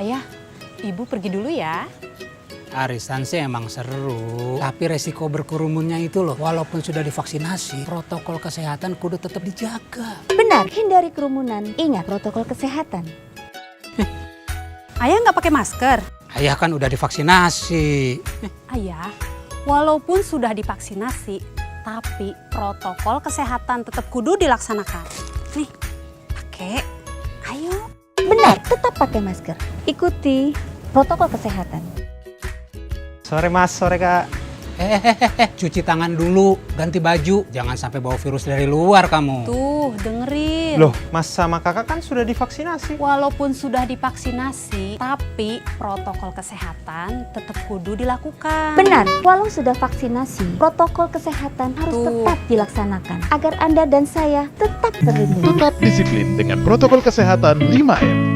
Ayah, ibu pergi dulu ya. Arisan sih emang seru, tapi resiko berkerumunnya itu loh. Walaupun sudah divaksinasi, protokol kesehatan kudu tetap dijaga. Benar, hindari kerumunan. Ingat protokol kesehatan. Ayah nggak pakai masker? Ayah kan udah divaksinasi. Ayah, walaupun sudah divaksinasi, tapi protokol kesehatan tetap kudu dilaksanakan. Nih, pakai. Ayo. Benar, tetap pakai masker. Ikuti protokol kesehatan. Sore Mas, sore Kak. Cuci tangan dulu, ganti baju. Jangan sampai bawa virus dari luar kamu. Tuh, dengerin. Loh, Mas sama Kakak kan sudah divaksinasi. Walaupun sudah divaksinasi, tapi protokol kesehatan tetap kudu dilakukan. Benar, walau sudah vaksinasi, protokol kesehatan harus Tuh. tetap dilaksanakan agar Anda dan saya tetap terlindungi. Tetap disiplin dengan protokol kesehatan 5M.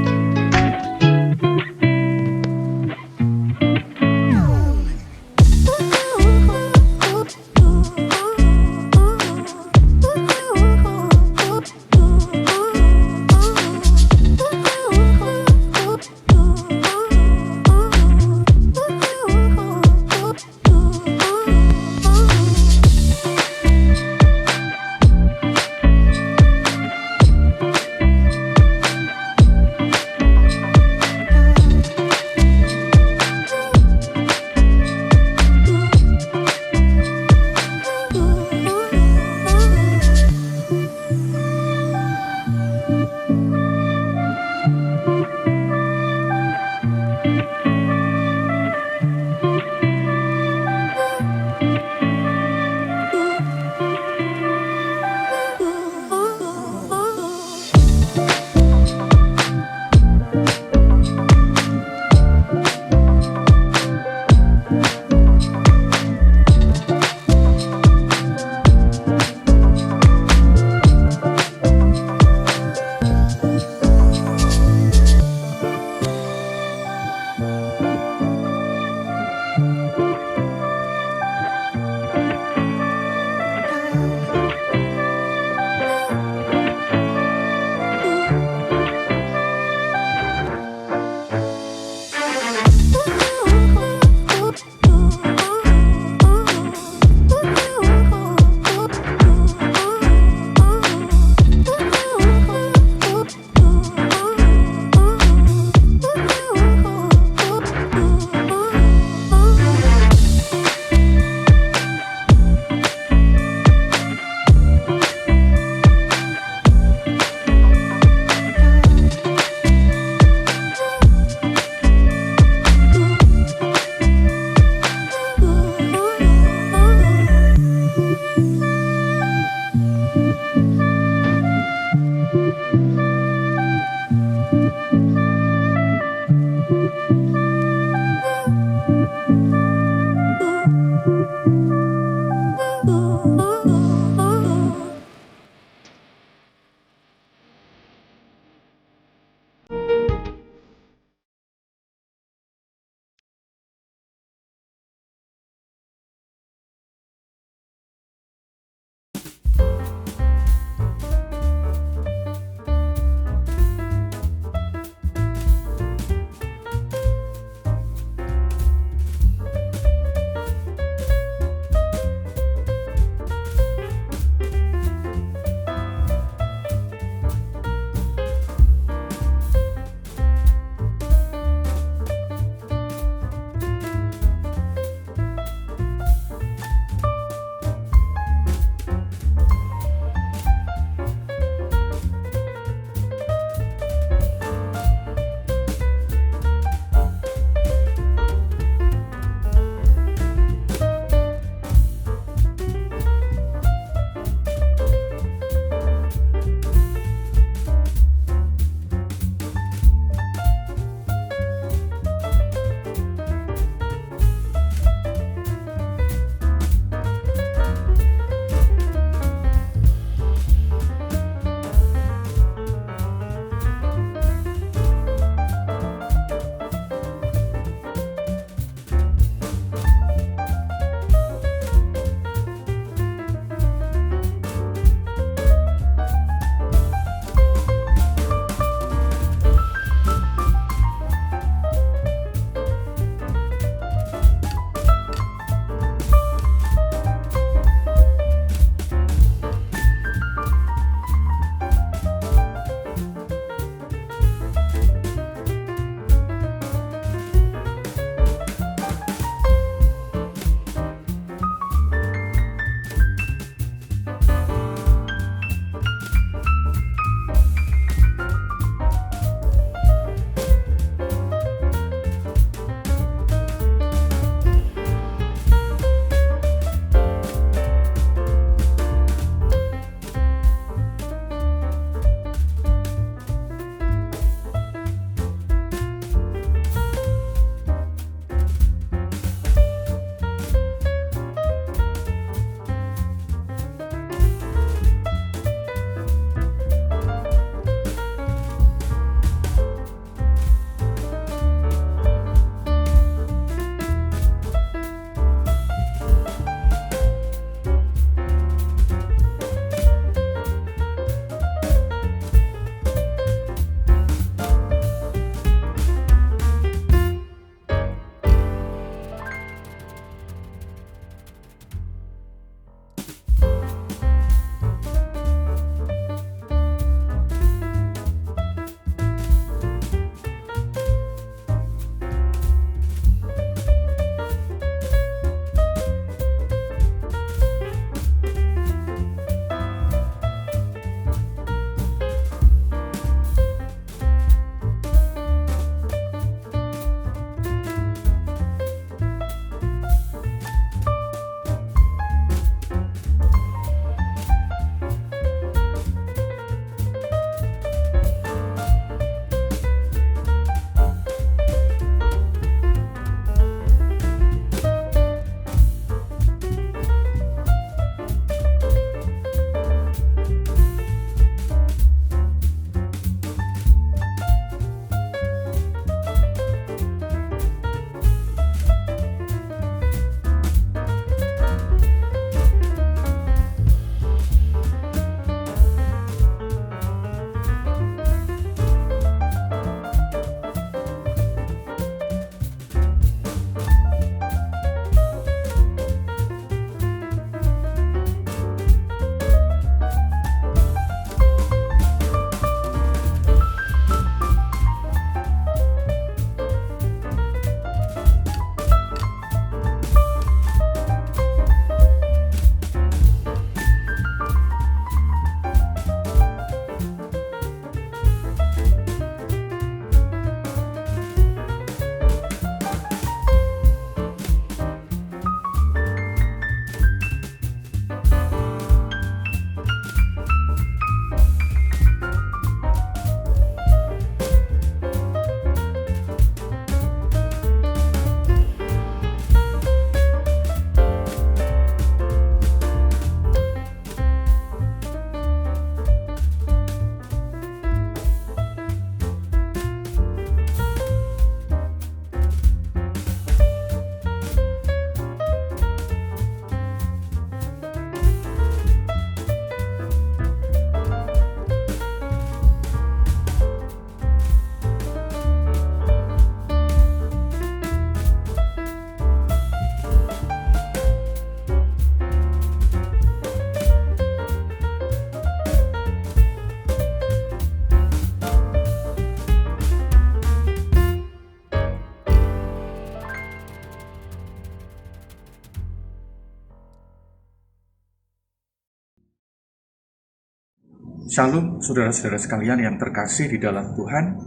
Shalom saudara-saudara sekalian yang terkasih di dalam Tuhan.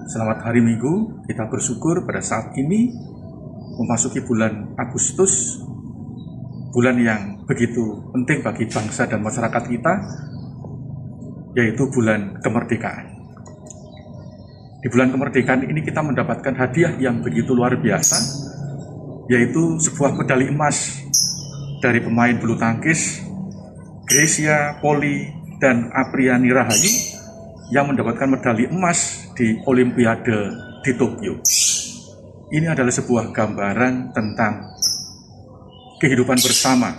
Selamat hari Minggu. Kita bersyukur pada saat ini memasuki bulan Agustus, bulan yang begitu penting bagi bangsa dan masyarakat kita, yaitu bulan kemerdekaan. Di bulan kemerdekaan ini kita mendapatkan hadiah yang begitu luar biasa, yaitu sebuah medali emas dari pemain bulu tangkis Grecia Poli dan Apriani Rahayu yang mendapatkan medali emas di Olimpiade di Tokyo. Ini adalah sebuah gambaran tentang kehidupan bersama.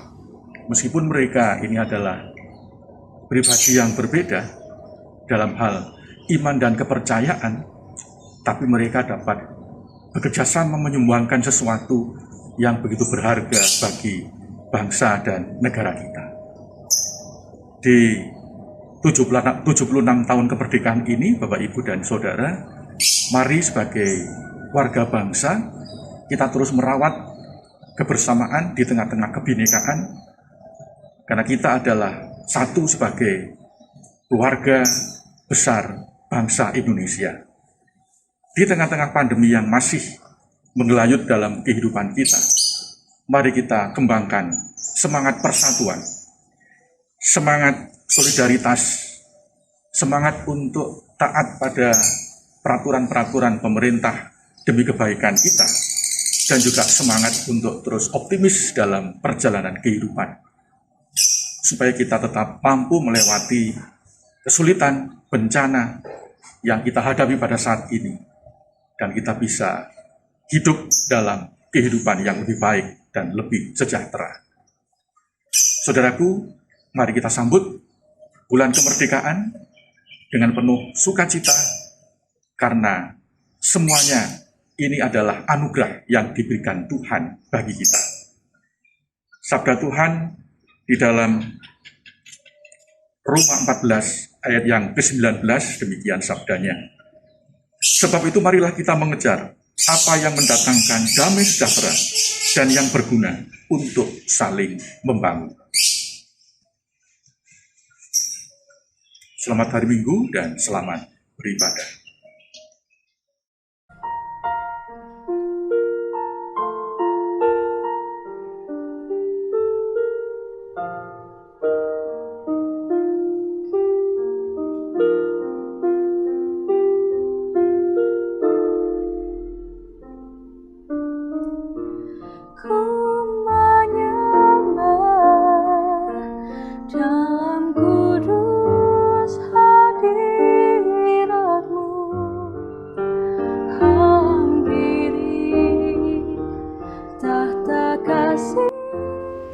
Meskipun mereka ini adalah pribadi yang berbeda dalam hal iman dan kepercayaan, tapi mereka dapat bekerjasama menyumbangkan sesuatu yang begitu berharga bagi bangsa dan negara kita. Di 76 tahun kemerdekaan ini, Bapak, Ibu, dan Saudara, mari sebagai warga bangsa, kita terus merawat kebersamaan di tengah-tengah kebinekaan, karena kita adalah satu sebagai keluarga besar bangsa Indonesia. Di tengah-tengah pandemi yang masih menggelayut dalam kehidupan kita, mari kita kembangkan semangat persatuan, semangat solidaritas, semangat untuk taat pada peraturan-peraturan pemerintah demi kebaikan kita, dan juga semangat untuk terus optimis dalam perjalanan kehidupan, supaya kita tetap mampu melewati kesulitan, bencana yang kita hadapi pada saat ini, dan kita bisa hidup dalam kehidupan yang lebih baik dan lebih sejahtera. Saudaraku, mari kita sambut bulan kemerdekaan dengan penuh sukacita, karena semuanya ini adalah anugerah yang diberikan Tuhan bagi kita. Sabda Tuhan di dalam Roma 14 ayat yang ke-19, demikian sabdanya. Sebab itu marilah kita mengejar apa yang mendatangkan damai sejahtera dan yang berguna untuk saling membangun. Selamat hari Minggu dan selamat beribadah.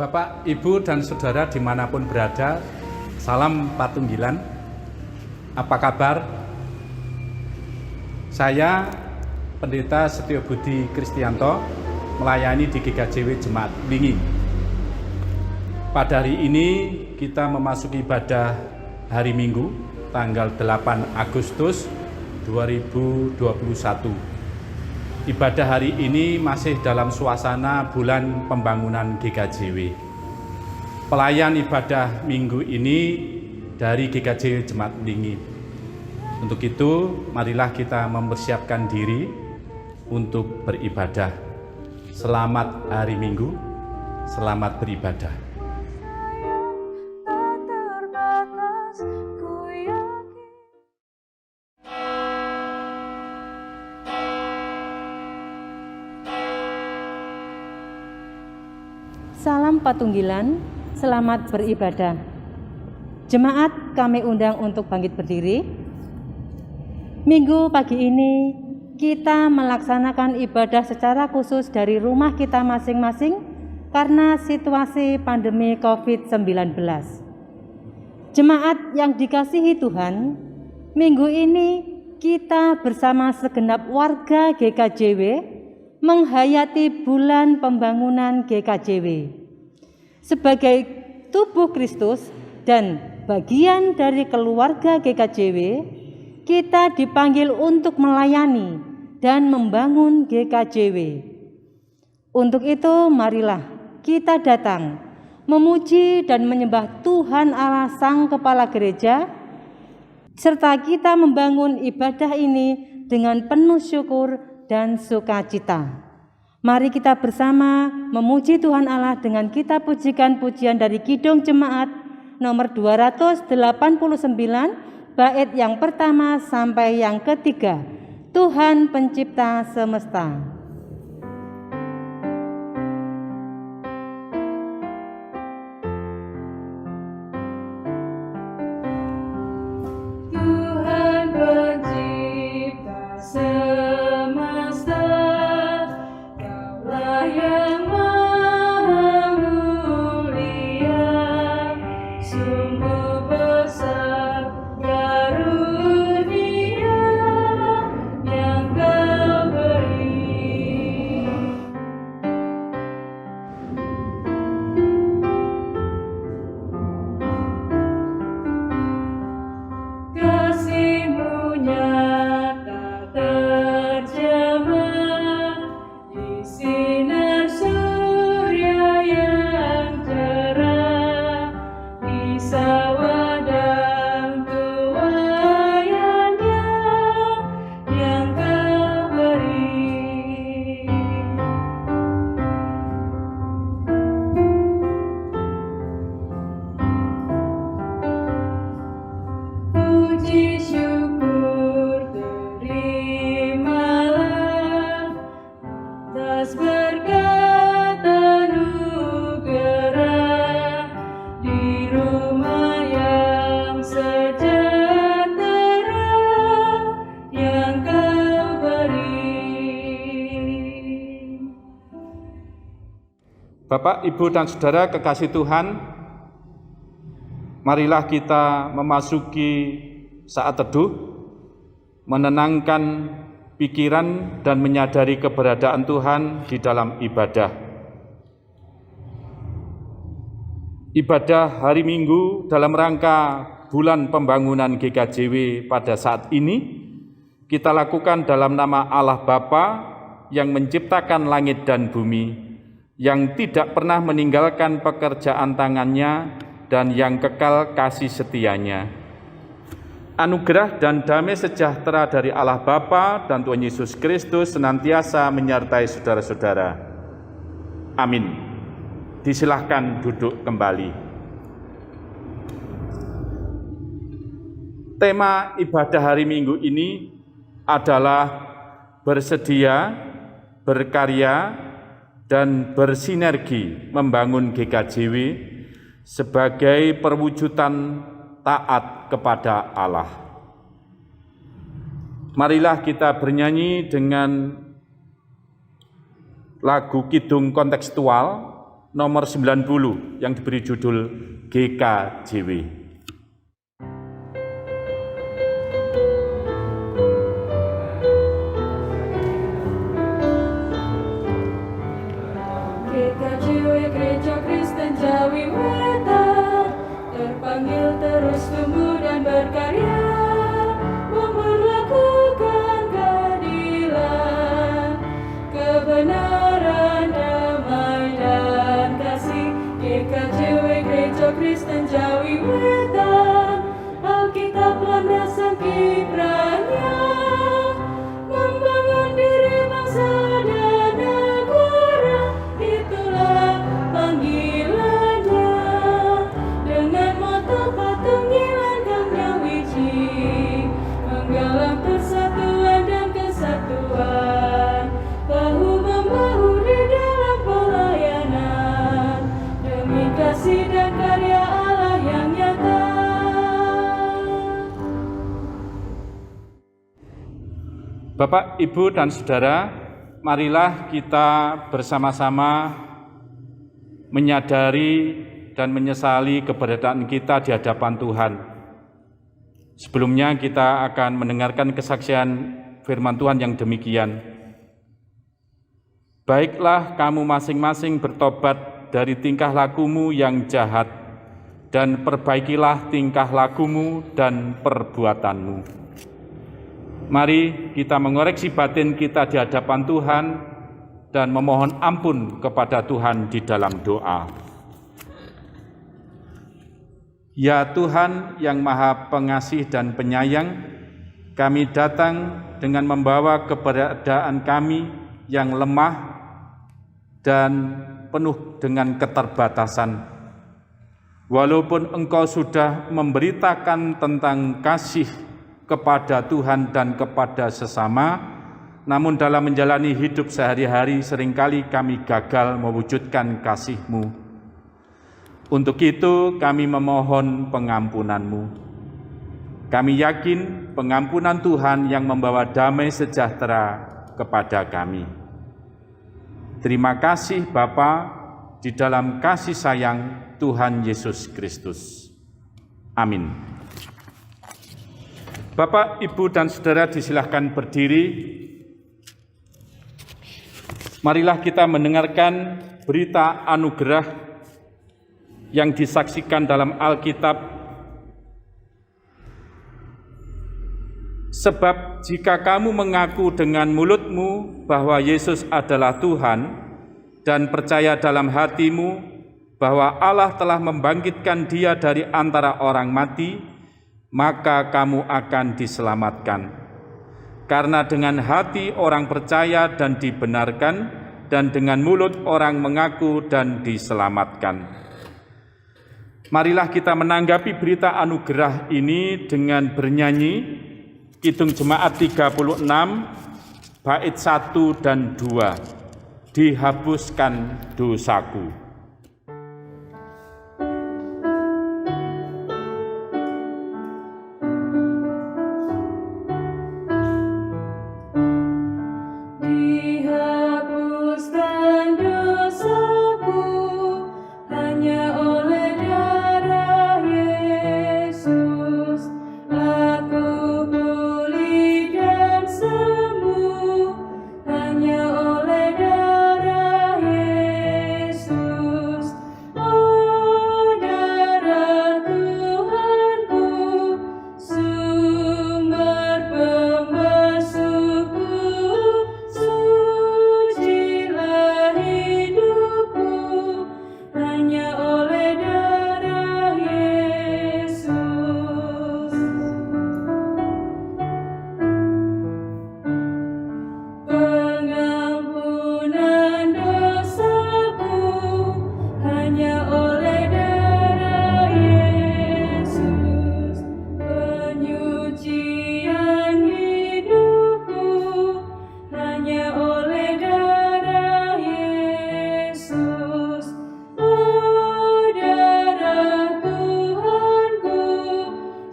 Bapak, Ibu, dan Saudara dimanapun berada, salam Patunggilan. Apa kabar? Saya Pendeta Setio Budi Kristianto, melayani di GKJW Jemaat Wlingi. Pada hari ini kita memasuki ibadah hari Minggu, tanggal 8 Agustus 2021. Ibadah hari ini masih dalam suasana bulan pembangunan GKJW. Pelayan ibadah minggu ini dari GKJW Jemaat Wlingi. Untuk itu, marilah kita mempersiapkan diri untuk beribadah. Selamat hari Minggu, selamat beribadah. Salam Patunggilan, selamat beribadah. Jemaat kami undang untuk bangkit berdiri. Minggu pagi ini kita melaksanakan ibadah secara khusus dari rumah kita masing-masing karena situasi pandemi COVID-19. Jemaat yang dikasihi Tuhan, minggu ini kita bersama segenap warga GKJW menghayati bulan pembangunan GKJW. Sebagai tubuh Kristus dan bagian dari keluarga GKJW, kita dipanggil untuk melayani dan membangun GKJW. Untuk itu, marilah kita datang memuji dan menyembah Tuhan Allah Sang Kepala Gereja serta kita membangun ibadah ini dengan penuh syukur dan sukacita. Mari kita bersama memuji Tuhan Allah dengan kita pujikan pujian dari Kidung Jemaat nomor 289, bait yang pertama sampai yang ketiga. Tuhan Pencipta Semesta. Bapak, Ibu, dan Saudara kekasih Tuhan, marilah kita memasuki saat teduh, menenangkan pikiran dan menyadari keberadaan Tuhan di dalam ibadah. Ibadah hari Minggu dalam rangka bulan pembangunan GKJW pada saat ini kita lakukan dalam nama Allah Bapa yang menciptakan langit dan bumi, yang tidak pernah meninggalkan pekerjaan tangannya dan yang kekal kasih setianya. Anugerah dan damai sejahtera dari Allah Bapa dan Tuhan Yesus Kristus senantiasa menyertai saudara-saudara. Amin. Disilahkan duduk kembali. Tema ibadah hari Minggu ini adalah bersedia, berkarya, dan bersinergi membangun GKJW sebagai perwujudan taat kepada Allah. Marilah kita bernyanyi dengan lagu kidung kontekstual nomor 90 yang diberi judul GKJW. Gereja Kristen Jawi Wetan terpanggil terus tumbuh dan berkarya, memperlakukan keadilan, kebenaran, damai dan kasih. GKJW Gereja Kristen Jawi Wetan, Alkitab landasan kiprahnya, membangun diri bangsa dan negara. Itulah panggilannya, dengan moto patunggilan Kang Wiji, menggalang persatuan dan kesatuan, bahu-membahu di dalam pelayanan, demi kasih dan karya Allah yang nyata. Bapak, Ibu, dan Saudara, marilah kita bersama-sama menyadari dan menyesali keberadaan kita di hadapan Tuhan. Sebelumnya kita akan mendengarkan kesaksian firman Tuhan yang demikian. Baiklah kamu masing-masing bertobat dari tingkah lakumu yang jahat, dan perbaikilah tingkah lakumu dan perbuatanmu. Mari kita mengoreksi batin kita di hadapan Tuhan dan memohon ampun kepada Tuhan di dalam doa. Ya Tuhan yang Maha Pengasih dan Penyayang, kami datang dengan membawa keberadaan kami yang lemah dan penuh dengan keterbatasan. Walaupun Engkau sudah memberitakan tentang kasih kepada Tuhan dan kepada sesama, namun dalam menjalani hidup sehari-hari seringkali kami gagal mewujudkan kasih-Mu. Untuk itu kami memohon pengampunan-Mu. Kami yakin pengampunan Tuhan yang membawa damai sejahtera kepada kami. Terima kasih Bapa, di dalam kasih sayang Tuhan Yesus Kristus. Amin. Bapak, Ibu, dan Saudara disilahkan berdiri. Marilah kita mendengarkan berita anugerah yang disaksikan dalam Alkitab. Sebab jika kamu mengaku dengan mulutmu bahwa Yesus adalah Tuhan dan percaya dalam hatimu bahwa Allah telah membangkitkan Dia dari antara orang mati, maka kamu akan diselamatkan. Karena dengan hati orang percaya dan dibenarkan, dan dengan mulut orang mengaku dan diselamatkan. Marilah kita menanggapi berita anugerah ini dengan bernyanyi Kidung Jemaat 36, bait 1 dan 2, Dihapuskan dosaku. Dihapuskan dosaku hanya oleh darah Yesus. Aku pulih dan sembuh hanya oleh darah Yesus. Oh, darah Tuhanku, sumber pembasuhku, sucilah hidupku hanya oleh darah Yesus. Pengampunan dosaku hanya oleh darah Yesus. Penyucian hidupku hanya oleh darah Yesus. Oh, darah Tuhanku,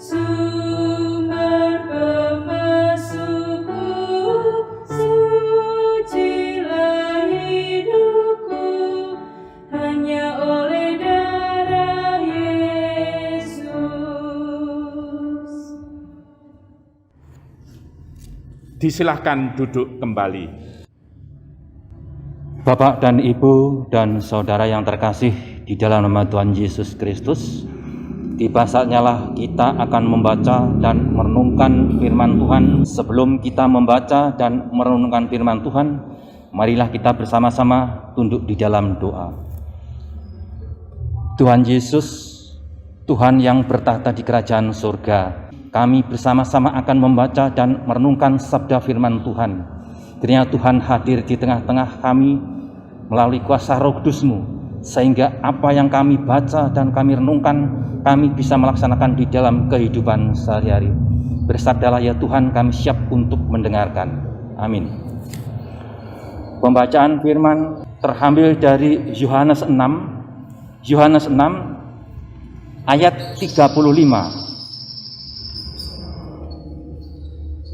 sumber pembasuhku, sucilah hidupku hanya oleh darah Yesus. Disilahkan duduk kembali. Bapak dan Ibu dan Saudara yang terkasih di dalam nama Tuhan Yesus Kristus, tiba saatnya lah kita akan membaca dan merenungkan firman Tuhan. Sebelum kita membaca dan merenungkan firman Tuhan, marilah kita bersama-sama tunduk di dalam doa. Tuhan Yesus, Tuhan yang bertahta di kerajaan surga, kami bersama-sama akan membaca dan merenungkan sabda firman Tuhan. Kiranya Tuhan hadir di tengah-tengah kami melalui kuasa Roh Kudus-Mu, sehingga apa yang kami baca dan kami renungkan, kami bisa melaksanakan di dalam kehidupan sehari-hari. Bersabdalah ya Tuhan, kami siap untuk mendengarkan. Amin. Pembacaan firman terambil dari Yohanes 6 ayat 35.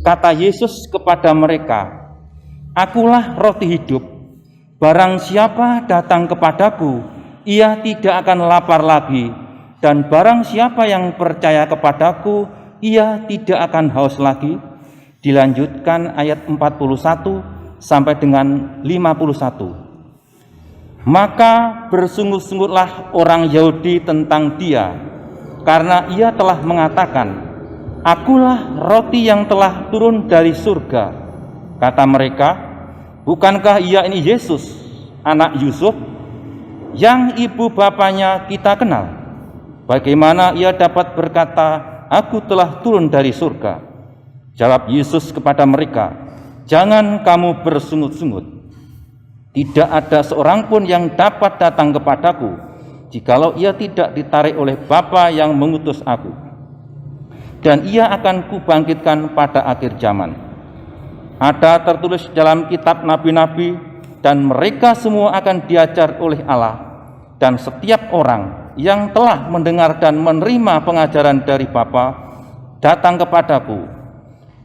Kata Yesus kepada mereka, Akulah roti hidup, barang siapa datang kepadaku, ia tidak akan lapar lagi, dan barang siapa yang percaya kepadaku, ia tidak akan haus lagi. Dilanjutkan ayat 41 sampai dengan 51. Maka bersungguh-sungguhlah orang Yahudi tentang Dia, karena Ia telah mengatakan, Akulah roti yang telah turun dari surga. Kata mereka, bukankah Ia ini Yesus, anak Yusuf, yang ibu bapanya kita kenal? Bagaimana ia dapat berkata, "Aku telah turun dari surga"? Jawab Yesus kepada mereka, "Jangan kamu bersungut-sungut. Tidak ada seorang pun yang dapat datang kepadaku, jikalau ia tidak ditarik oleh Bapa yang mengutus aku. Dan ia akan kubangkitkan pada akhir zaman. Ada tertulis dalam kitab nabi-nabi, dan mereka semua akan diajar oleh Allah. Dan setiap orang yang telah mendengar dan menerima pengajaran dari Bapa datang kepadaku.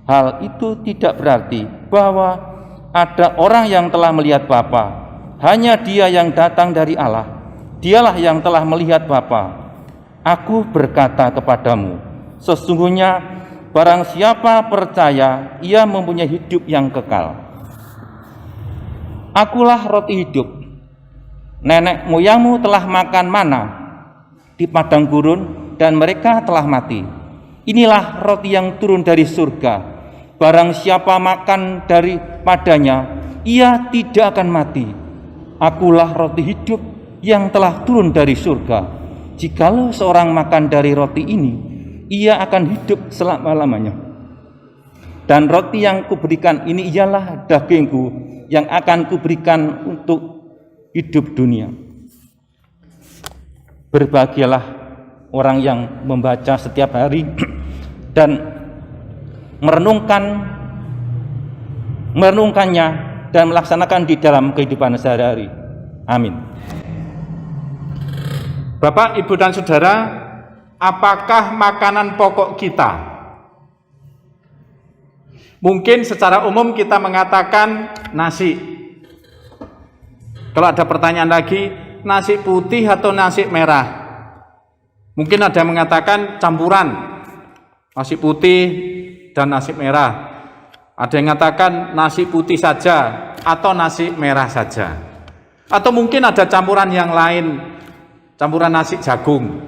Hal itu tidak berarti bahwa ada orang yang telah melihat Bapa. Hanya Dia yang datang dari Allah. Dialah yang telah melihat Bapa. Aku berkata kepadamu, sesungguhnya barang siapa percaya, ia mempunyai hidup yang kekal. Akulah roti hidup. Nenek moyangmu telah makan mana di padang gurun, dan mereka telah mati. Inilah roti yang turun dari surga. Barang siapa makan daripadanya, ia tidak akan mati. Akulah roti hidup yang telah turun dari surga. Jikalau seorang makan dari roti ini, ia akan hidup selama-lamanya. Dan roti yang kuberikan ini ialah dagingku yang akan kuberikan untuk hidup dunia. Berbahagialah orang yang membaca setiap hari dan merenungkannya dan melaksanakan di dalam kehidupan sehari-hari. Amin. Bapak, Ibu, dan Saudara, apakah makanan pokok kita? Mungkin secara umum kita mengatakan nasi. Kalau ada pertanyaan lagi, nasi putih atau nasi merah? Mungkin ada yang mengatakan campuran, nasi putih dan nasi merah. Ada yang mengatakan nasi putih saja atau nasi merah saja. Atau mungkin ada campuran yang lain, campuran nasi jagung.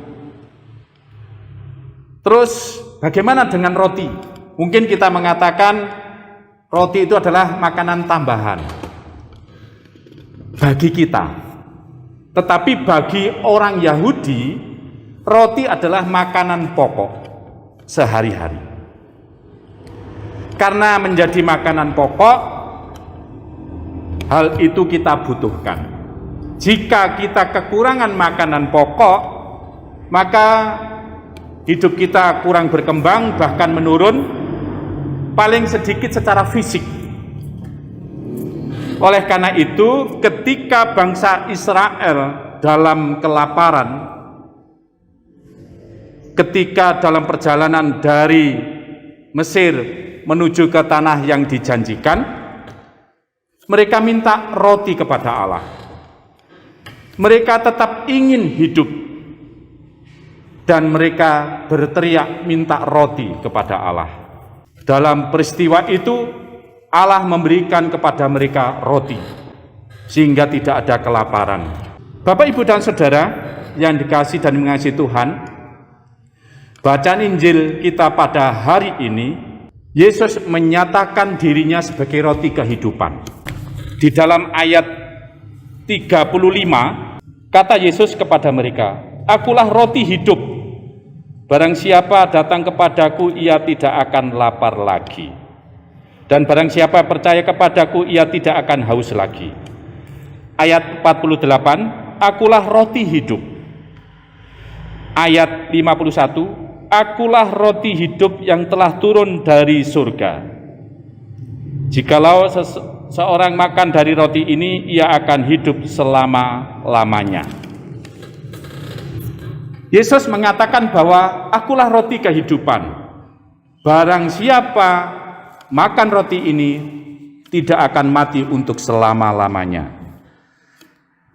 Terus bagaimana dengan roti? Mungkin kita mengatakan roti itu adalah makanan tambahan bagi kita. Tetapi bagi orang Yahudi, roti adalah makanan pokok sehari-hari. Karena menjadi makanan pokok, hal itu kita butuhkan. Jika kita kekurangan makanan pokok, maka hidup kita kurang berkembang, bahkan menurun, paling sedikit secara fisik. Oleh karena itu, ketika bangsa Israel dalam kelaparan, ketika dalam perjalanan dari Mesir menuju ke tanah yang dijanjikan, mereka minta roti kepada Allah. Mereka tetap ingin hidup, dan mereka berteriak minta roti kepada Allah. Dalam peristiwa itu, Allah memberikan kepada mereka roti, sehingga tidak ada kelaparan. Bapak, Ibu, dan Saudara yang dikasihi dan mengasihi Tuhan, bacaan Injil kita pada hari ini, Yesus menyatakan dirinya sebagai roti kehidupan. Di dalam ayat 35, kata Yesus kepada mereka, "Akulah roti hidup. Barang siapa datang kepadaku, ia tidak akan lapar lagi. Dan barang siapa percaya kepadaku, ia tidak akan haus lagi." Ayat 48, "Akulah roti hidup." Ayat 51, "Akulah roti hidup yang telah turun dari surga. Jikalau seorang makan dari roti ini, ia akan hidup selama-lamanya." Yesus mengatakan bahwa akulah roti kehidupan. Barang siapa makan roti ini tidak akan mati untuk selama-lamanya.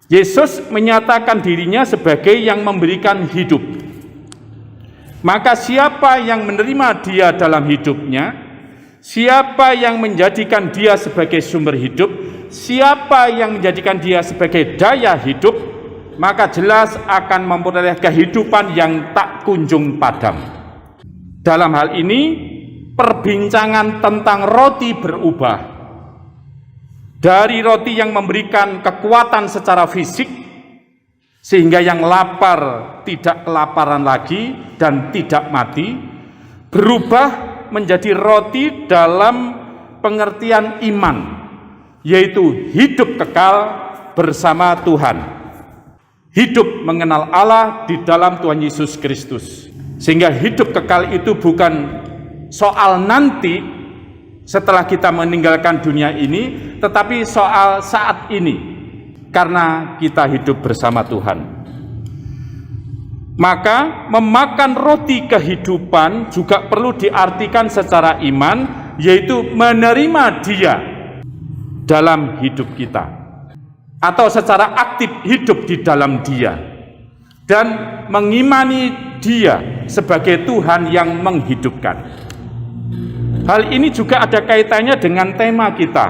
Yesus menyatakan dirinya sebagai yang memberikan hidup. Maka siapa yang menerima dia dalam hidupnya, siapa yang menjadikan dia sebagai sumber hidup, siapa yang menjadikan dia sebagai daya hidup, maka jelas akan memperoleh kehidupan yang tak kunjung padam. Dalam hal ini, perbincangan tentang roti berubah. Dari roti yang memberikan kekuatan secara fisik, sehingga yang lapar tidak kelaparan lagi dan tidak mati, berubah menjadi roti dalam pengertian iman, yaitu hidup kekal bersama Tuhan, hidup mengenal Allah di dalam Tuhan Yesus Kristus. Sehingga hidup kekal itu bukan soal nanti setelah kita meninggalkan dunia ini, tetapi soal saat ini, karena kita hidup bersama Tuhan. Maka memakan roti kehidupan juga perlu diartikan secara iman, yaitu menerima Dia dalam hidup kita, atau secara aktif hidup di dalam Dia, dan mengimani Dia sebagai Tuhan yang menghidupkan. Hal ini juga ada kaitannya dengan tema kita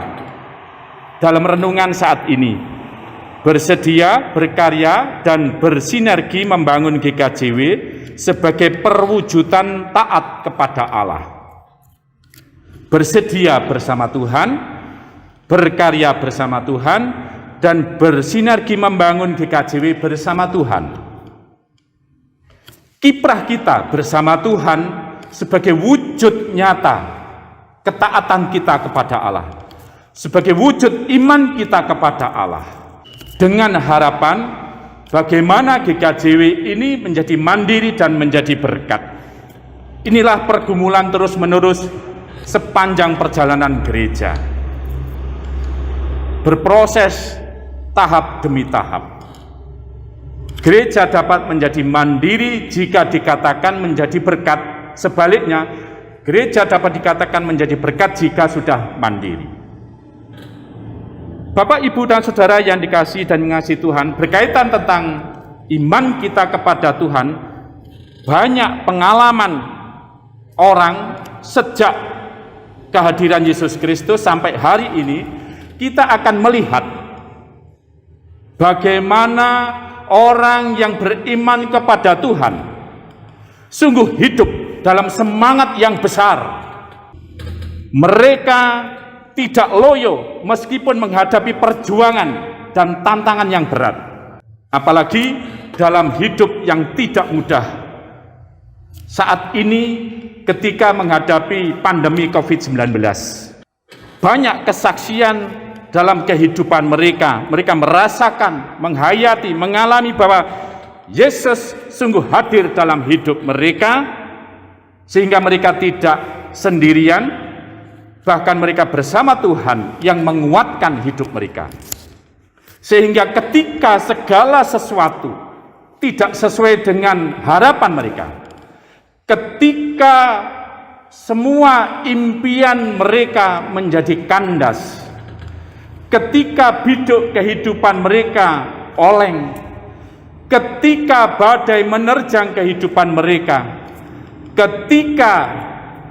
dalam renungan saat ini, bersedia, berkarya, dan bersinergi membangun GKJW sebagai perwujudan taat kepada Allah. Bersedia bersama Tuhan, berkarya bersama Tuhan, dan bersinergi membangun GKJW bersama Tuhan. Kiprah kita bersama Tuhan sebagai wujud nyata ketaatan kita kepada Allah, sebagai wujud iman kita kepada Allah, dengan harapan bagaimana GKJW ini menjadi mandiri dan menjadi berkat. Inilah pergumulan terus-menerus sepanjang perjalanan gereja, berproses tahap demi tahap. Gereja dapat menjadi mandiri jika dikatakan menjadi berkat. Sebaliknya, gereja dapat dikatakan menjadi berkat jika sudah mandiri. Bapak, Ibu, dan Saudara yang dikasihi dan mengasihi Tuhan, berkaitan tentang iman kita kepada Tuhan, banyak pengalaman orang sejak kehadiran Yesus Kristus sampai hari ini, kita akan melihat bagaimana orang yang beriman kepada Tuhan sungguh hidup dalam semangat yang besar. Mereka tidak loyo meskipun menghadapi perjuangan dan tantangan yang berat, apalagi dalam hidup yang tidak mudah saat ini ketika menghadapi pandemi COVID-19. Banyak kesaksian dalam kehidupan mereka. Mereka merasakan, menghayati, mengalami bahwa Yesus sungguh hadir dalam hidup mereka, sehingga mereka tidak sendirian, bahkan mereka bersama Tuhan yang menguatkan hidup mereka. Sehingga ketika segala sesuatu tidak sesuai dengan harapan mereka, ketika semua impian mereka menjadi kandas, ketika biduk kehidupan mereka oleng, ketika badai menerjang kehidupan mereka, ketika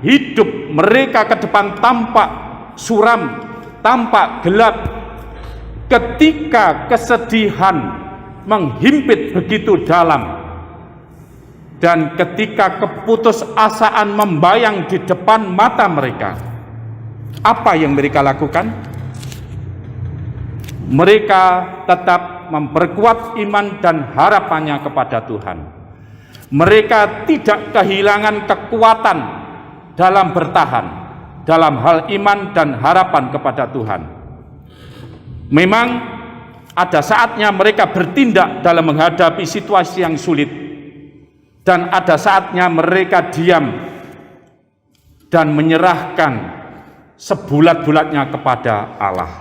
hidup mereka ke depan tampak suram, tampak gelap, ketika kesedihan menghimpit begitu dalam, dan ketika keputusasaan membayang di depan mata mereka, apa yang mereka lakukan? Mereka tetap memperkuat iman dan harapannya kepada Tuhan. Mereka tidak kehilangan kekuatan dalam bertahan dalam hal iman dan harapan kepada Tuhan. Memang ada saatnya mereka bertindak dalam menghadapi situasi yang sulit, dan ada saatnya mereka diam dan menyerahkan sebulat-bulatnya kepada Allah.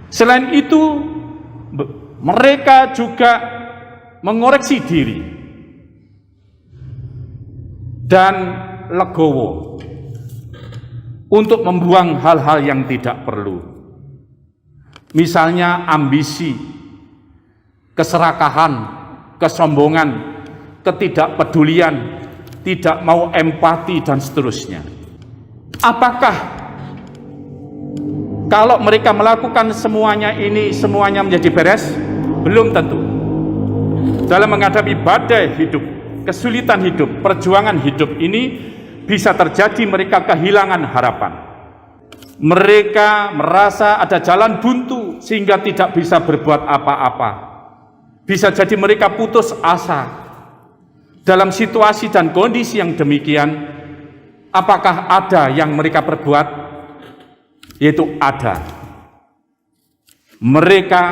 Selain itu, mereka juga mengoreksi diri dan legowo untuk membuang hal-hal yang tidak perlu. Misalnya ambisi, keserakahan, kesombongan, ketidakpedulian, tidak mau empati, dan seterusnya. Apakah kalau mereka melakukan semuanya ini, semuanya menjadi beres? Belum tentu. Dalam menghadapi badai hidup, kesulitan hidup, perjuangan hidup ini, bisa terjadi mereka kehilangan harapan. Mereka merasa ada jalan buntu sehingga tidak bisa berbuat apa-apa. Bisa jadi mereka putus asa. Dalam situasi dan kondisi yang demikian, apakah ada yang mereka perbuat? Yaitu ada. Mereka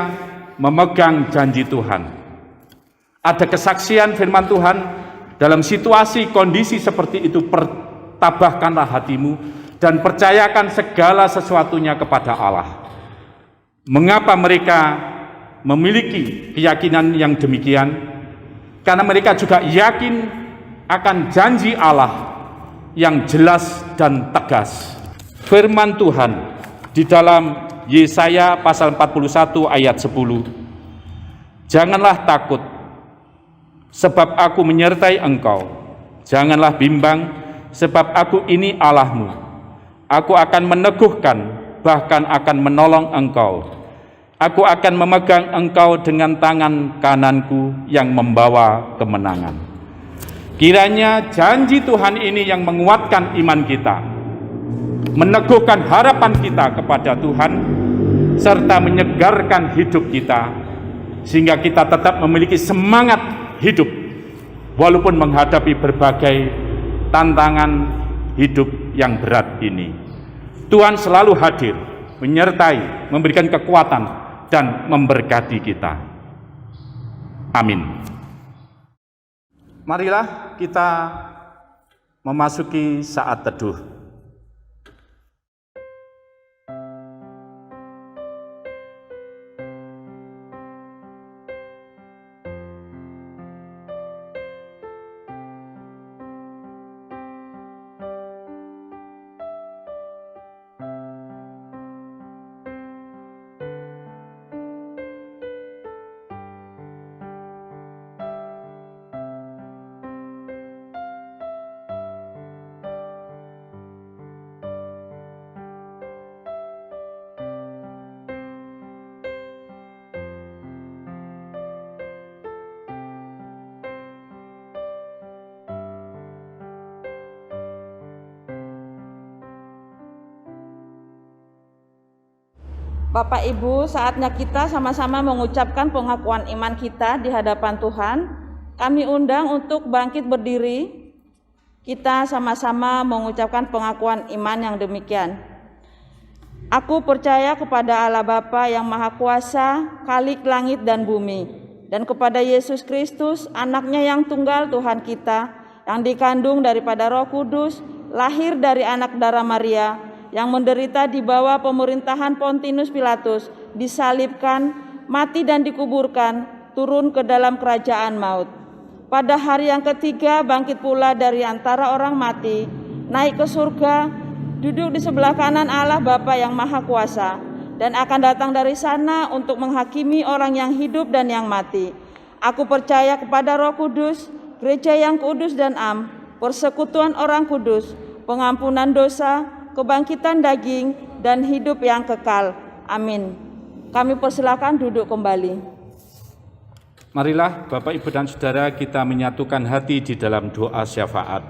memegang janji Tuhan. Ada kesaksian firman Tuhan, dalam situasi kondisi seperti itu tabahkanlah hatimu dan percayakan segala sesuatunya kepada Allah. Mengapa mereka memiliki keyakinan yang demikian? Karena mereka juga yakin akan janji Allah yang jelas dan tegas. Firman Tuhan di dalam Yesaya pasal 41 ayat 10. Janganlah takut, sebab aku menyertai engkau. Janganlah bimbang, sebab aku ini Allahmu. Aku akan meneguhkan, bahkan akan menolong engkau. Aku akan memegang engkau dengan tangan kananku yang membawa kemenangan. Kiranya janji Tuhan ini yang menguatkan iman kita, meneguhkan harapan kita kepada Tuhan, serta menyegarkan hidup kita, sehingga kita tetap memiliki semangat hidup, walaupun menghadapi berbagai tantangan hidup yang berat ini. Tuhan selalu hadir, menyertai, memberikan kekuatan, dan memberkati kita. Amin. Marilah kita memasuki saat teduh. Bapak Ibu, saatnya kita sama-sama mengucapkan pengakuan iman kita di hadapan Tuhan. Kami undang untuk bangkit berdiri. Kita sama-sama mengucapkan pengakuan iman yang demikian. Aku percaya kepada Allah Bapa yang Maha Kuasa, Khalik langit dan bumi, dan kepada Yesus Kristus, anaknya yang tunggal Tuhan kita, yang dikandung daripada Roh Kudus, lahir dari anak darah Maria, yang menderita di bawah pemerintahan Pontius Pilatus, disalibkan, mati dan dikuburkan, turun ke dalam kerajaan maut. Pada hari yang ketiga bangkit pula dari antara orang mati, naik ke surga, duduk di sebelah kanan Allah Bapa yang Maha Kuasa, dan akan datang dari sana untuk menghakimi orang yang hidup dan yang mati. Aku percaya kepada Roh Kudus, gereja yang kudus dan am, persekutuan orang kudus, pengampunan dosa, kebangkitan daging, dan hidup yang kekal. Amin. Kami persilakan duduk kembali. Marilah Bapak, Ibu, dan Saudara, kita menyatukan hati di dalam doa syafaat.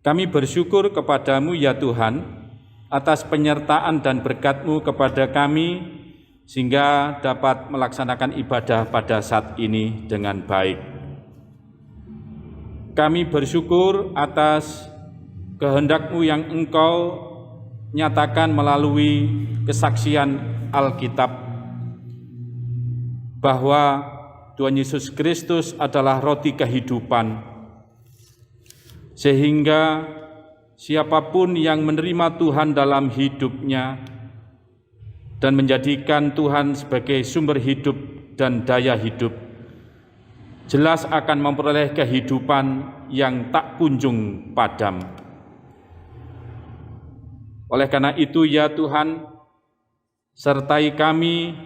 Kami bersyukur kepadamu ya Tuhan, atas penyertaan dan berkat-Mu kepada kami, sehingga dapat melaksanakan ibadah pada saat ini dengan baik. Kami bersyukur atas kehendak-Mu yang Engkau nyatakan melalui kesaksian Alkitab, bahwa Tuhan Yesus Kristus adalah roti kehidupan, sehingga siapapun yang menerima Tuhan dalam hidupnya dan menjadikan Tuhan sebagai sumber hidup dan daya hidup, jelas akan memperoleh kehidupan yang tak kunjung padam. Oleh karena itu ya Tuhan, sertai kami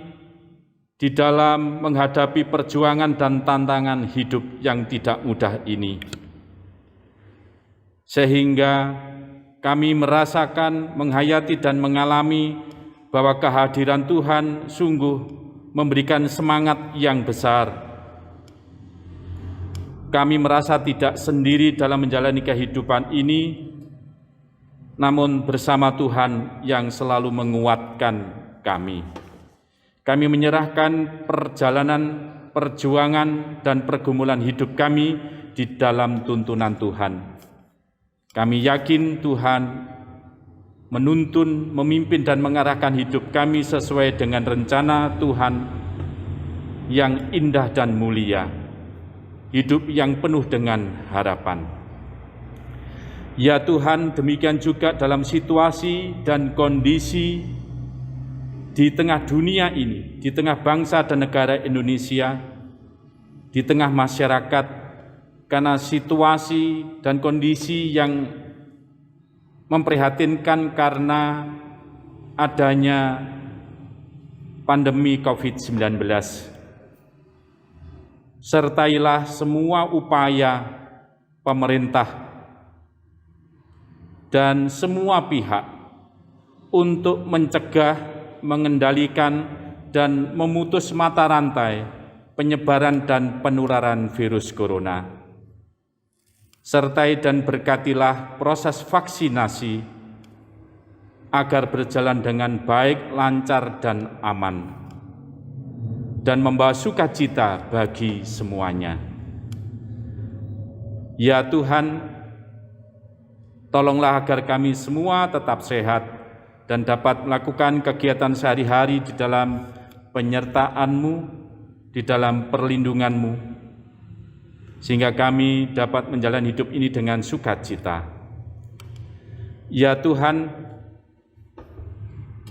di dalam menghadapi perjuangan dan tantangan hidup yang tidak mudah ini, sehingga kami merasakan, menghayati dan mengalami bahwa kehadiran Tuhan sungguh memberikan semangat yang besar. Kami merasa tidak sendiri dalam menjalani kehidupan ini, namun bersama Tuhan yang selalu menguatkan kami. Kami menyerahkan perjuangan dan pergumulan hidup kami di dalam tuntunan Tuhan. Kami yakin Tuhan menuntun, memimpin dan mengarahkan hidup kami sesuai dengan rencana Tuhan yang indah dan mulia, hidup yang penuh dengan harapan. Ya Tuhan, demikian juga dalam situasi dan kondisi di tengah dunia ini, di tengah bangsa dan negara Indonesia, di tengah masyarakat, karena situasi dan kondisi yang memprihatinkan karena adanya pandemi COVID-19. Sertailah semua upaya pemerintah dan semua pihak untuk mencegah, mengendalikan, dan memutus mata rantai penyebaran dan penularan virus corona. Sertai dan berkatilah proses vaksinasi agar berjalan dengan baik, lancar, dan aman, dan membawa sukacita bagi semuanya. Ya Tuhan, tolonglah agar kami semua tetap sehat dan dapat melakukan kegiatan sehari-hari di dalam penyertaan-Mu, di dalam perlindungan-Mu, sehingga kami dapat menjalani hidup ini dengan sukacita. Ya Tuhan,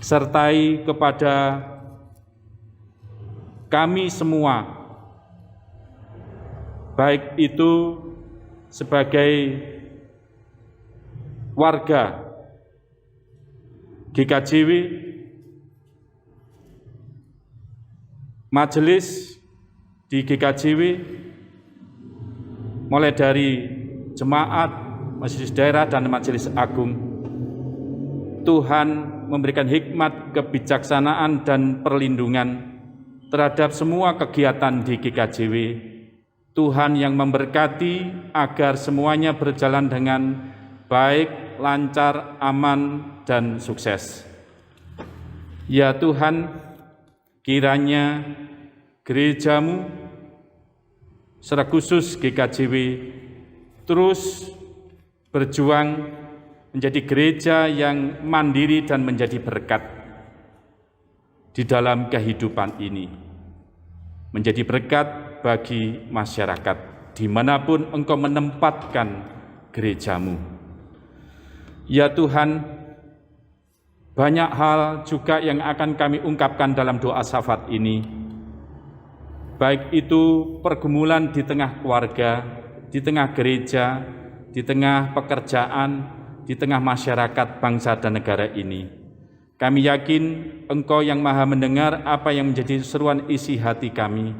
sertai kepada kami semua, baik itu sebagai warga GKJW, majelis di GKJW, mulai dari jemaat, majelis daerah, dan majelis agung. Tuhan memberikan hikmat, kebijaksanaan, dan perlindungan terhadap semua kegiatan di GKJW. Tuhan yang memberkati agar semuanya berjalan dengan baik, lancar, aman, dan sukses. Ya Tuhan, kiranya gereja-Mu secara khusus GKJW terus berjuang menjadi gereja yang mandiri dan menjadi berkat di dalam kehidupan ini, menjadi berkat bagi masyarakat dimanapun Engkau menempatkan gereja-Mu. Ya Tuhan, banyak hal juga yang akan kami ungkapkan dalam doa syafaat ini, baik itu pergumulan di tengah keluarga, di tengah gereja, di tengah pekerjaan, di tengah masyarakat, bangsa dan negara ini. Kami yakin Engkau yang Maha mendengar apa yang menjadi seruan isi hati kami,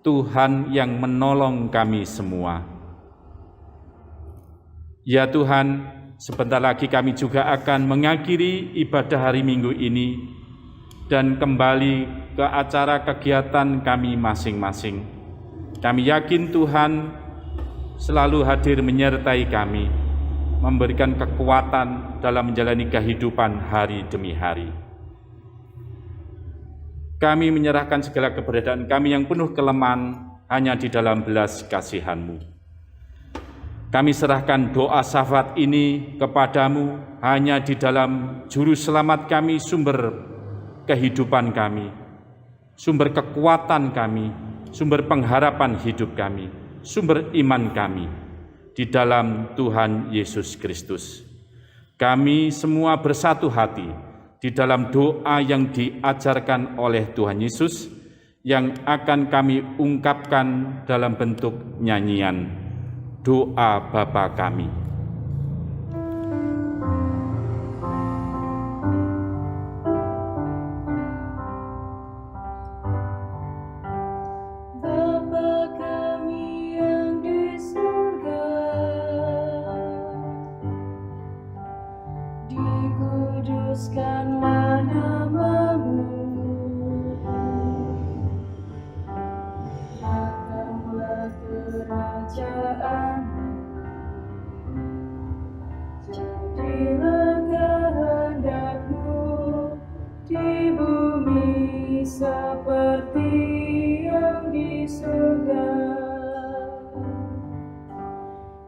Tuhan yang menolong kami semua. Ya Tuhan, sebentar lagi kami juga akan mengakhiri ibadah hari Minggu ini dan kembali ke acara kegiatan kami masing-masing. Kami yakin Tuhan selalu hadir menyertai kami, memberikan kekuatan dalam menjalani kehidupan hari demi hari. Kami menyerahkan segala keberadaan kami yang penuh kelemahan hanya di dalam belas kasihan-Mu. Kami serahkan doa syafaat ini kepadamu hanya di dalam juru selamat kami, sumber kehidupan kami, sumber kekuatan kami, sumber pengharapan hidup kami, sumber iman kami, di dalam Tuhan Yesus Kristus. Kami semua bersatu hati di dalam doa yang diajarkan oleh Tuhan Yesus yang akan kami ungkapkan dalam bentuk nyanyian doa Bapa kami. Dikuduskanlah nama-Mu, datanglah kerajaan-Mu, jadilah kehendak-Mu di bumi seperti yang di surga.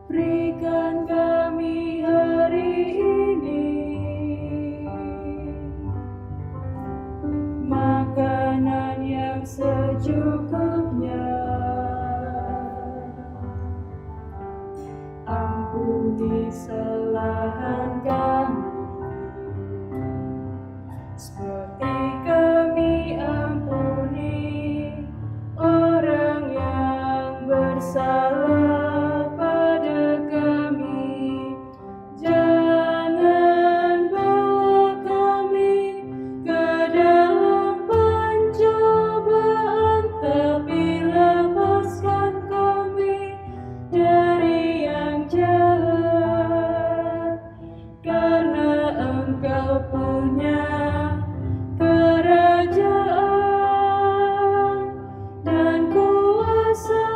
Berikan kami hari ini makanan yang secukupnya. Ampuni kesalahan kami seperti kami ampuni orang yang bersalah pada kami. Jangan bawa kami ke dalam pencobaan, tapi lepaskan kami dari yang jahat, karena Engkau punya kerajaan dan kuasa,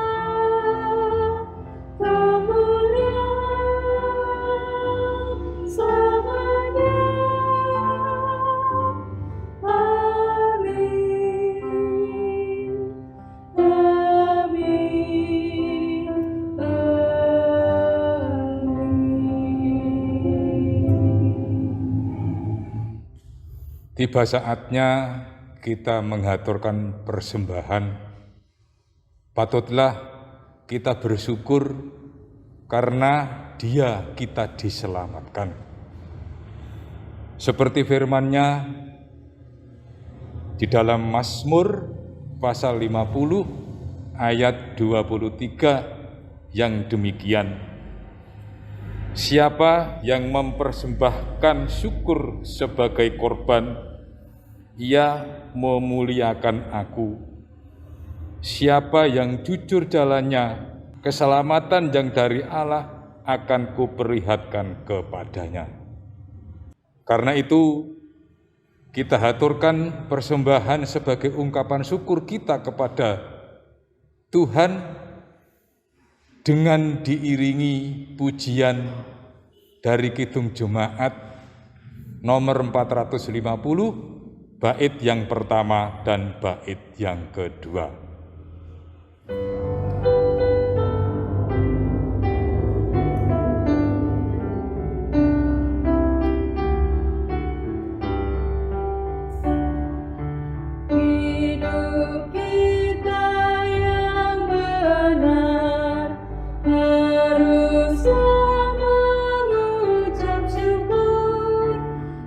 kemuliaan selamanya. Amin. Amin. Tiba saatnya kita menghaturkan persembahan. Patutlah kita bersyukur karena Dia kita diselamatkan. Seperti firman-Nya di dalam Mazmur pasal 50 ayat 23 yang demikian. Siapa yang mempersembahkan syukur sebagai korban, ia memuliakan aku. Siapa yang jujur jalannya, keselamatan yang dari Allah akan kuperlihatkan kepadanya. Karena itu, kita haturkan persembahan sebagai ungkapan syukur kita kepada Tuhan, dengan diiringi pujian dari Kidung Jemaat nomor 450, bait yang pertama dan bait yang kedua. Hidup kita yang benar haruslah mengucap syukur,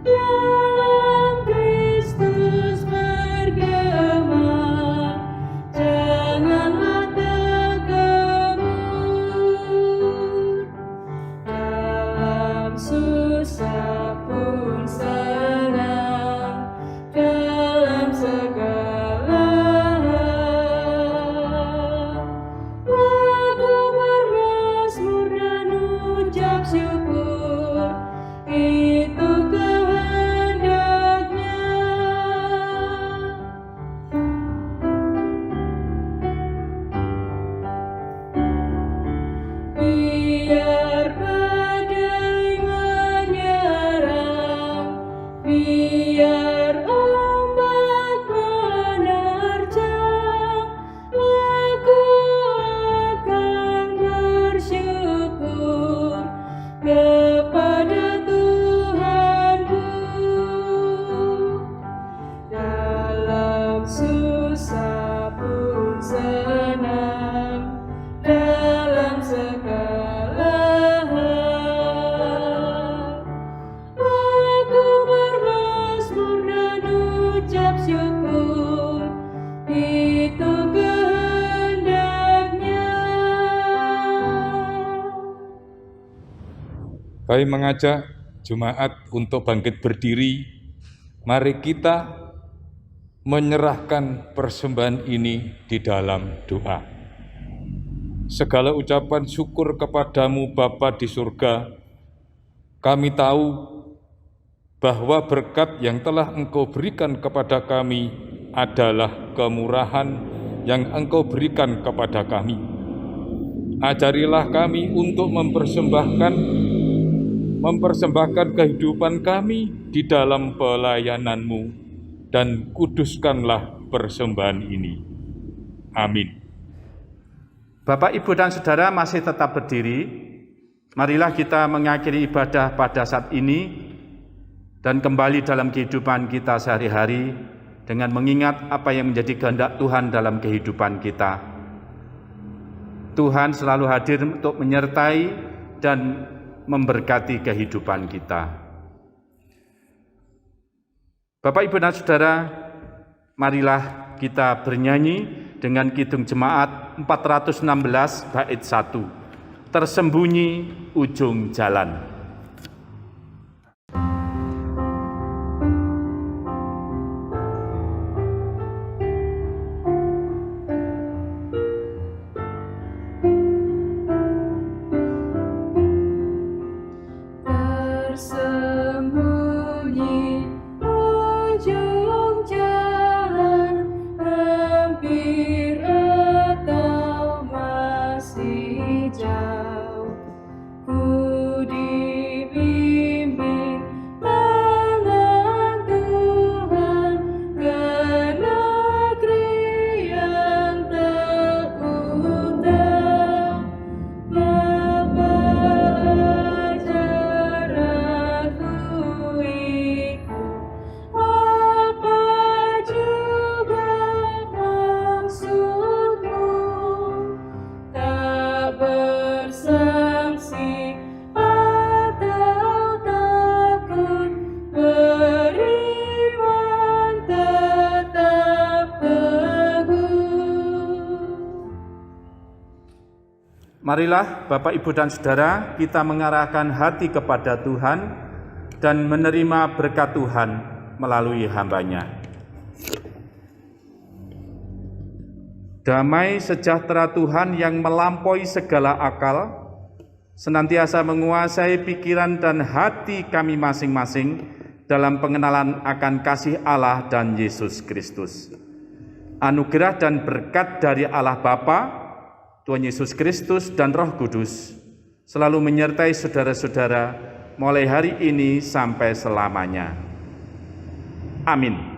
dalam Kristus bergema, janganlah terkebur. Dalam susah pun senang, dalam segala lagu bermazmur dan ucap syukur, itu kehendaknya. Biar badai menyerang, biar ombak menerjang, aku akan bersyukur kepada Tuhanku. Dalam susah pun senang, dalam segala hal, aku bermazmur dan ucap syukur, itu kehendaknya. Kami mengajak jemaat untuk bangkit berdiri. Mari kita menyerahkan persembahan ini di dalam doa. Segala ucapan syukur kepadamu Bapa di surga, kami tahu bahwa berkat yang telah Engkau berikan kepada kami adalah kemurahan yang Engkau berikan kepada kami. Ajarilah kami untuk mempersembahkan kehidupan kami di dalam pelayanan-Mu. dan kuduskanlah persembahan ini. Amin. Bapak, Ibu, dan Saudara masih tetap berdiri. Marilah kita mengakhiri ibadah pada saat ini dan kembali dalam kehidupan kita sehari-hari dengan mengingat apa yang menjadi kehendak Tuhan dalam kehidupan kita. Tuhan selalu hadir untuk menyertai dan memberkati kehidupan kita. Bapak, Ibu, dan Saudara, marilah kita bernyanyi dengan Kidung Jemaat 416 bait 1. Tersembunyi ujung jalan. Tersembunyi ujung jalan, hampir atau masih jauh, ku dibimbing tangan Tuhan ke negeri yang terutama. Bapa ajar aku ikut, apa juga maksudmu, tak bersangsi atau takut, beriman tetap teguh. Marilah Bapak, Ibu, dan Saudara, kita mengarahkan hati kepada Tuhan dan menerima berkat Tuhan melalui hamba-Nya. Damai sejahtera Tuhan yang melampaui segala akal, senantiasa menguasai pikiran dan hati kami masing-masing dalam pengenalan akan kasih Allah dan Yesus Kristus. Anugerah dan berkat dari Allah Bapa, Tuhan Yesus Kristus, dan Roh Kudus selalu menyertai saudara-saudara mulai hari ini sampai selamanya. Amin.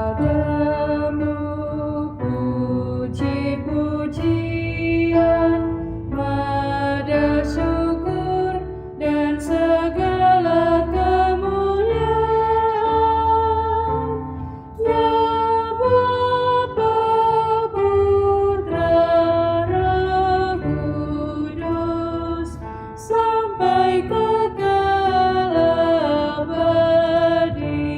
Kepadamu puji-pujian, nada syukur dan segala kemuliaan, ya Bapa, Putra, Roh Kudus, sampai kekal abadi.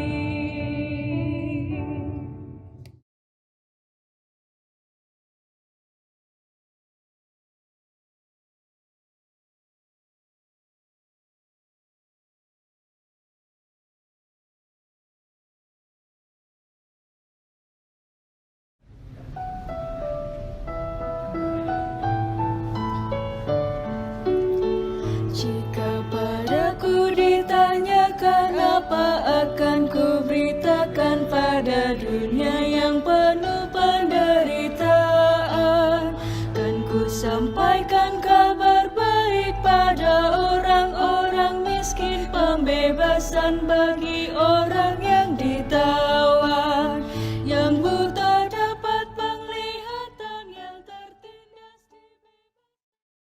Jika padaku ditanyakan apa akan ku beritakan pada dunia yang penuh penderitaan, kan ku sampaikan kabar baik pada orang-orang miskin, pembebasan bagi